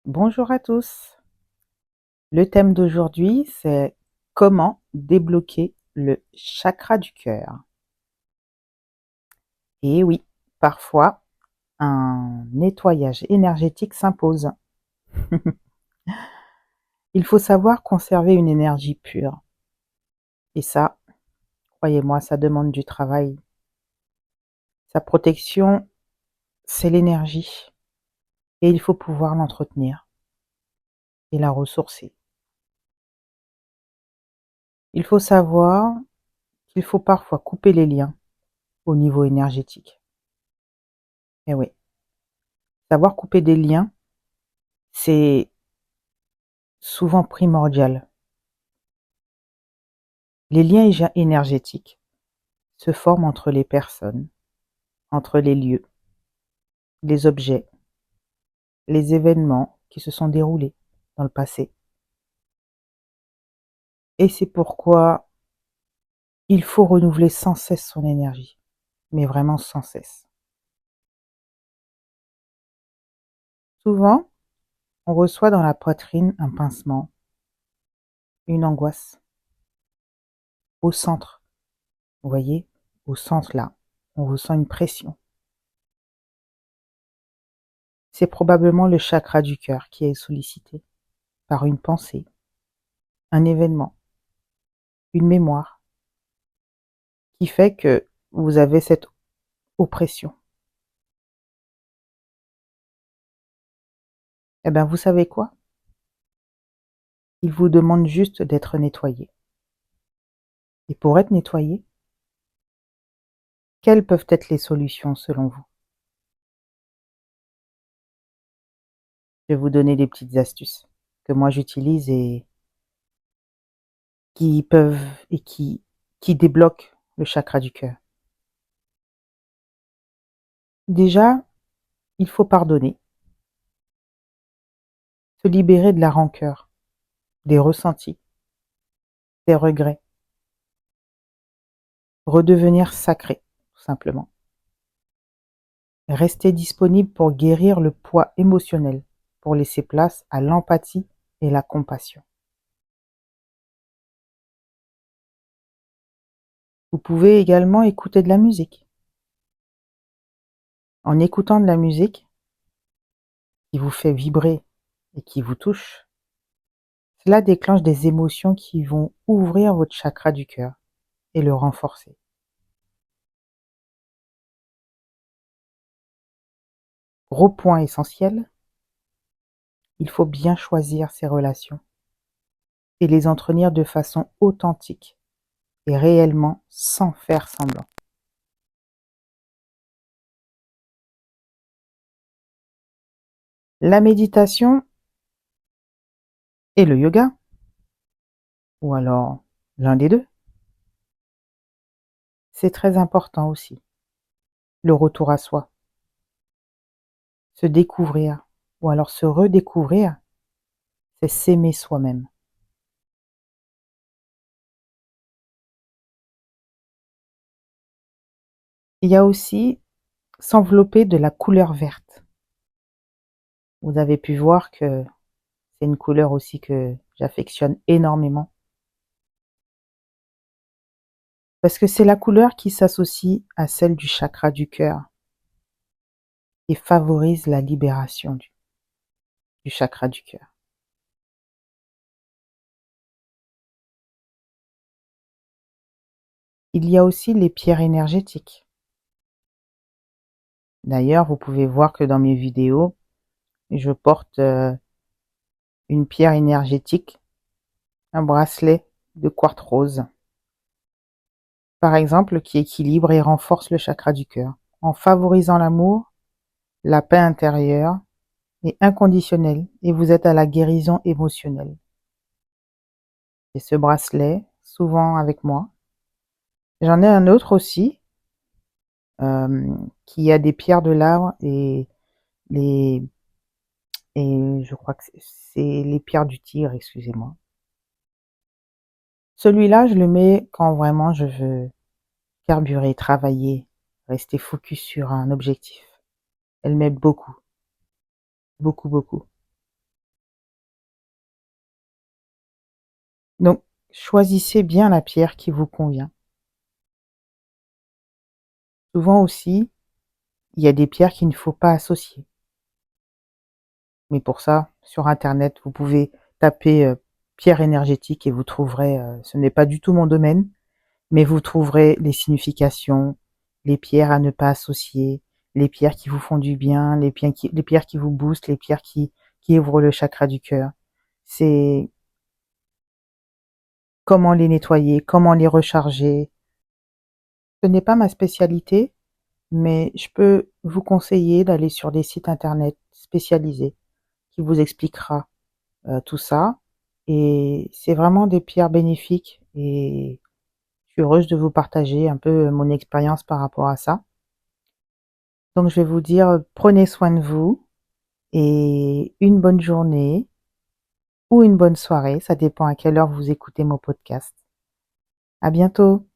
Bonjour à tous. Le thème d'aujourd'hui, c'est comment débloquer le chakra du cœur. Et oui, parfois, un nettoyage énergétique s'impose. Il faut savoir conserver une énergie pure. Et ça, croyez-moi, ça demande du travail. Sa protection, c'est l'énergie. Et il faut pouvoir l'entretenir et la ressourcer. Il faut savoir qu'il faut parfois couper les liens au niveau énergétique. Et oui, savoir couper des liens, c'est souvent primordial. Les liens énergétiques se forment entre les personnes, entre les lieux, les objets, les événements qui se sont déroulés dans le passé. Et c'est pourquoi il faut renouveler sans cesse son énergie, mais vraiment sans cesse. Souvent, on reçoit dans la poitrine un pincement, une angoisse. Au centre, vous voyez, au centre là, on ressent une pression. C'est probablement le chakra du cœur qui est sollicité par une pensée, un événement, une mémoire, qui fait que vous avez cette oppression. Eh bien, vous savez quoi? Il vous demande juste d'être nettoyé. Et pour être nettoyé, quelles peuvent être les solutions selon vous? Je vais vous donner des petites astuces que moi j'utilise et qui peuvent et qui débloquent le chakra du cœur. Déjà, il faut pardonner, se libérer de la rancœur, des ressentis, des regrets, redevenir sacré, tout simplement. Rester disponible pour guérir le poids émotionnel, pour laisser place à l'empathie et la compassion. Vous pouvez également écouter de la musique. En écoutant de la musique qui vous fait vibrer et qui vous touche, cela déclenche des émotions qui vont ouvrir votre chakra du cœur et le renforcer. Gros point essentiel, il faut bien choisir ses relations et les entretenir de façon authentique et réellement sans faire semblant. La méditation et le yoga, ou alors l'un des deux, c'est très important aussi. Le retour à soi, se découvrir, ou alors se redécouvrir, c'est s'aimer soi-même. Il y a aussi s'envelopper de la couleur verte. Vous avez pu voir que c'est une couleur aussi que j'affectionne énormément. Parce que c'est la couleur qui s'associe à celle du chakra du cœur et favorise la libération du chakra du cœur. Il y a aussi les pierres énergétiques. D'ailleurs, vous pouvez voir que dans mes vidéos, je porte une pierre énergétique, un bracelet de quartz rose, par exemple, qui équilibre et renforce le chakra du cœur, en favorisant l'amour, la paix intérieure et inconditionnelle, et vous êtes à la guérison émotionnelle. J'ai ce bracelet, souvent avec moi. J'en ai un autre aussi, qui a des pierres de lave les, et je crois que c'est les pierres du tigre, excusez-moi. Celui-là, je le mets quand vraiment je veux carburer, travailler, rester focus sur un objectif. Elle m'aide beaucoup, beaucoup, beaucoup. Donc, choisissez bien la pierre qui vous convient. Souvent aussi, il y a des pierres qu'il ne faut pas associer. Mais pour ça, sur internet, vous pouvez taper, pierre énergétique et vous trouverez, ce n'est pas du tout mon domaine, mais vous trouverez les significations, les pierres à ne pas associer, les pierres qui vous font du bien, les pierres qui vous boostent, les pierres qui ouvrent le chakra du cœur. C'est comment les nettoyer, comment les recharger. Ce n'est pas ma spécialité, mais je peux vous conseiller d'aller sur des sites internet spécialisés qui vous expliquera tout ça. Et c'est vraiment des pierres bénéfiques et je suis heureuse de vous partager un peu mon expérience par rapport à ça. Donc je vais vous dire, prenez soin de vous et une bonne journée ou une bonne soirée, ça dépend à quelle heure vous écoutez mon podcast. À bientôt!